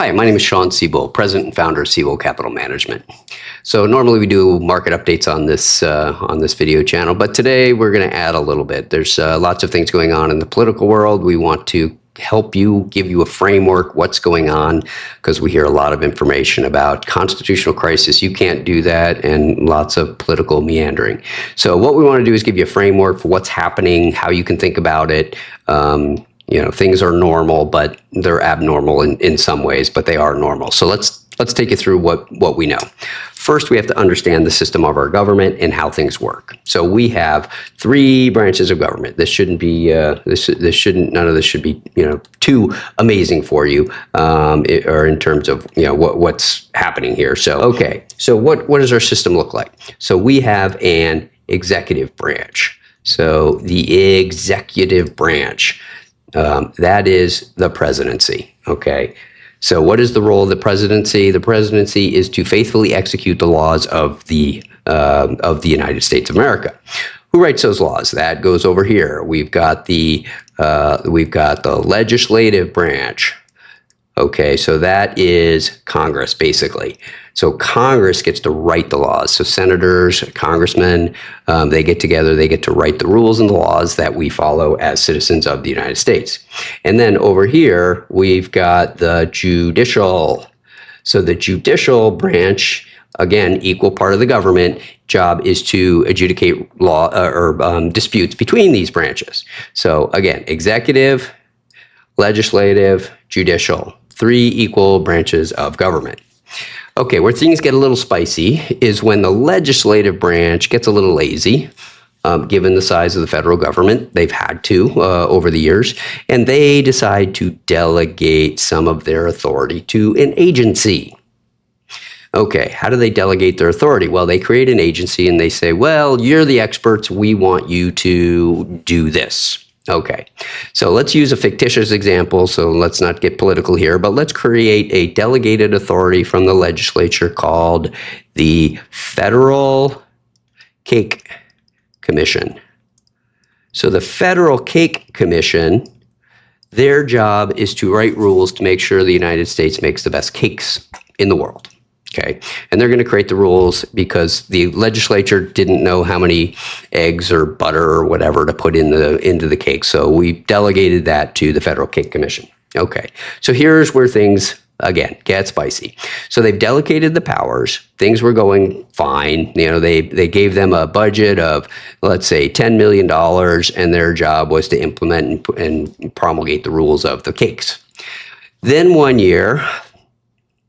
Hi, my name is Sebold, president and founder of Sebold Capital Management. So normally we do market updates on this video channel, but today we're going to add a little bit. There's lots of things going on in the political world. We want to help you, give you a framework, what's going on, because we hear a lot of information about constitutional crisis. You can't do that, and lots of political meandering. So what we want to do is give you a framework for what's happening, how you can think about it. Things are normal, but they're abnormal in some ways, but they are normal. So let's take you through what we know. First, we have to understand the system of our government and how things work. So we have three branches of government. This shouldn't be none of this should be too amazing for you, or in terms of what's happening here. So what does our system look like? So we have an executive branch. So the executive branch. That is the presidency, okay? So what is the role of the presidency? The presidency is to faithfully execute the laws of the United States of America. Who writes those laws? That goes over here. We've got the legislative branch. Okay, so that is Congress, basically. So Congress gets to write the laws. So senators, congressmen, they get together, they get to write the rules and the laws that we follow as citizens of the United States. And then over here, we've got the judicial. So the judicial branch, again, equal part of the government, job is to adjudicate law or disputes between these branches. So again, executive, legislative, judicial, three equal branches of government. Okay, where things get a little spicy is when the legislative branch gets a little lazy, given the size of the federal government. They've had to over the years, and they decide to delegate some of their authority to an agency. Okay, how do they delegate their authority? Well, they create an agency and they say, well, you're the experts, we want you to do this. Okay, so let's use a fictitious example, so let's not get political here, but let's create a delegated authority from the legislature called the Federal Cake Commission. So the Federal Cake Commission, their job is to write rules to make sure the United States makes the best cakes in the world. Okay, and they're going to create the rules because the legislature didn't know how many eggs or butter or whatever to put into the cake. So we delegated that to the Federal Cake Commission. Okay, so here's where things, again, get spicy. So they've delegated the powers. Things were going fine. They gave them a budget of, let's say, $10 million, and their job was to implement and promulgate the rules of the cakes. Then one year,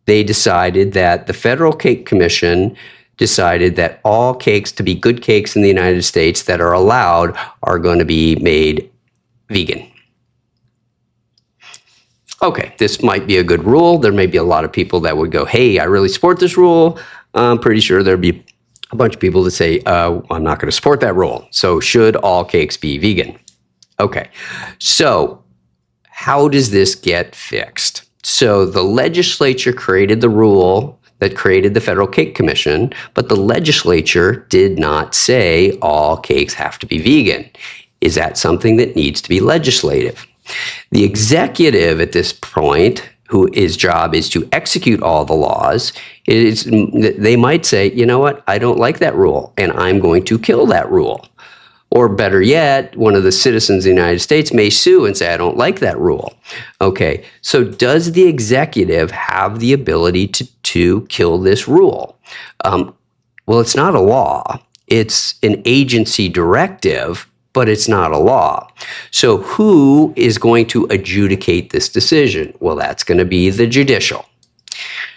they decided that the Federal Cake Commission decided that all cakes, to be good cakes in the United States that are allowed, are going to be made vegan. Okay, this might be a good rule. There may be a lot of people that would go, hey, I really support this rule. I'm pretty sure there'd be a bunch of people that say, I'm not going to support that rule. So should all cakes be vegan? Okay, so how does this get fixed? So the legislature created the rule that created the Federal Cake Commission, but the legislature did not say all cakes have to be vegan. Is that something that needs to be legislative? The executive at this point, whose job is to execute all the laws, they might say, you know what, I don't like that rule, and I'm going to kill that rule. Or better yet, one of the citizens of the United States may sue and say, I don't like that rule. Okay, so does the executive have the ability to kill this rule? Well, it's not a law. It's an agency directive, but it's not a law. So who is going to adjudicate this decision? Well, that's going to be the judicial.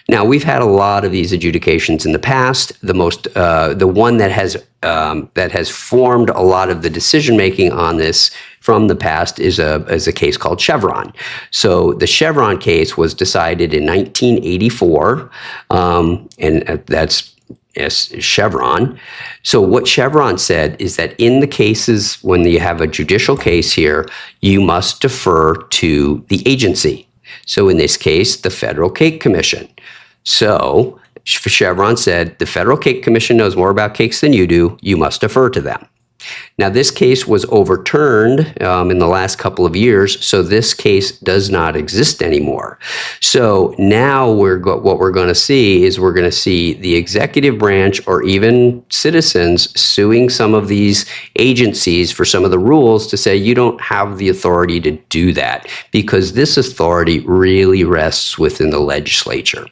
Now, we've had a lot of these adjudications in the past. The one that has formed a lot of the decision making on this from the past is a case called Chevron. So the Chevron case was decided in 1984, and that's Chevron. So what Chevron said is that in the cases when you have a judicial case here, you must defer to the agency. So in this case, the Federal Cake Commission. So Chevron said, the Federal Cake Commission knows more about cakes than you do. You must defer to them. Now, this case was overturned in the last couple of years, so this case does not exist anymore. So now what we're going to see is we're going to see the executive branch or even citizens suing some of these agencies for some of the rules to say you don't have the authority to do that because this authority really rests within the legislature.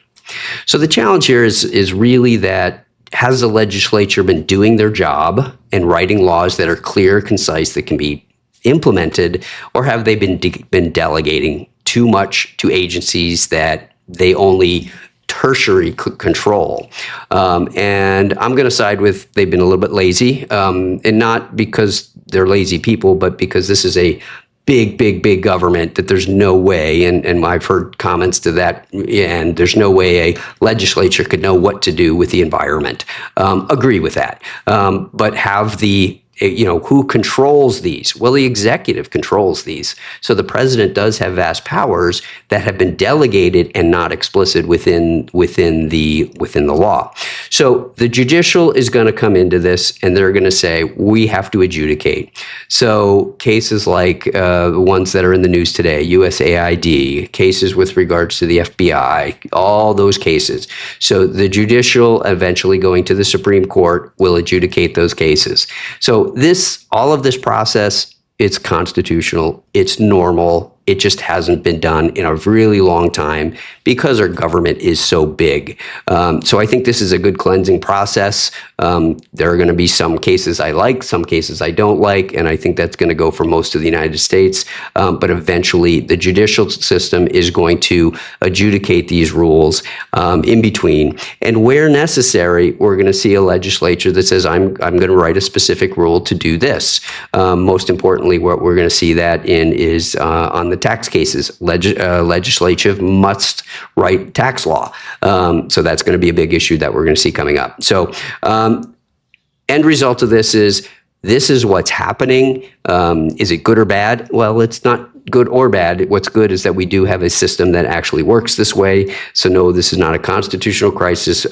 So the challenge here is really that has the legislature been doing their job and writing laws that are clear, concise, that can be implemented, or have they been delegating too much to agencies that they only tertiary control? And I'm going to side with they've been a little bit lazy, and not because they're lazy people, but because this is a big government that there's no way, and I've heard comments to that, and there's no way a legislature could know what to do with the environment. Agree with that. But have the who controls these? Well, the executive controls these. So the president does have vast powers that have been delegated and not explicit within the law. So the judicial is going to come into this, and they're going to say we have to adjudicate. So cases like the ones that are in the news today, USAID, cases with regards to the FBI, all those cases. So the judicial, eventually going to the Supreme Court, will adjudicate those cases. So all of this process, it's constitutional, it's normal, it just hasn't been done in a really long time because our government is so big. So I think this is a good cleansing process. There are going to be some cases I like, some cases I don't like, and I think that's going to go for most of the United States. But eventually, the judicial system is going to adjudicate these rules in between. And where necessary, we're going to see a legislature that says, I'm going to write a specific rule to do this. Most importantly, what we're going to see that in is on the tax cases. Legislature must write tax law. So that's going to be a big issue that we're going to see coming up. So end result of this is what's happening. Is it good or bad? Well, it's not good or bad. What's good is that we do have a system that actually works this way. So no, this is not a constitutional crisis.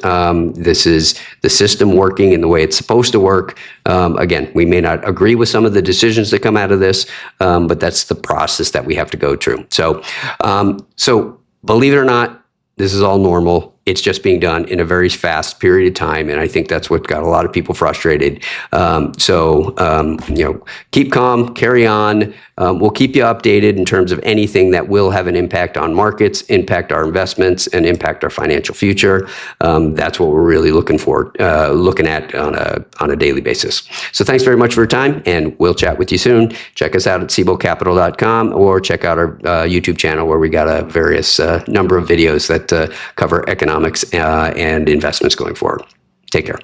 This is the system working in the way it's supposed to work. Again, we may not agree with some of the decisions that come out of this, but that's the process that we have to go through. So believe it or not, this is all normal. It's just being done in a very fast period of time, and I think that's what got a lot of people frustrated. Keep calm, carry on. We'll keep you updated in terms of anything that will have an impact on markets, impact our investments, and impact our financial future. That's what we're really looking at on a daily basis. So thanks very much for your time, and we'll chat with you soon. Check us out at SeboldCapital.com or check out our YouTube channel where we got a various number of videos that cover economics and investments going forward. Take care.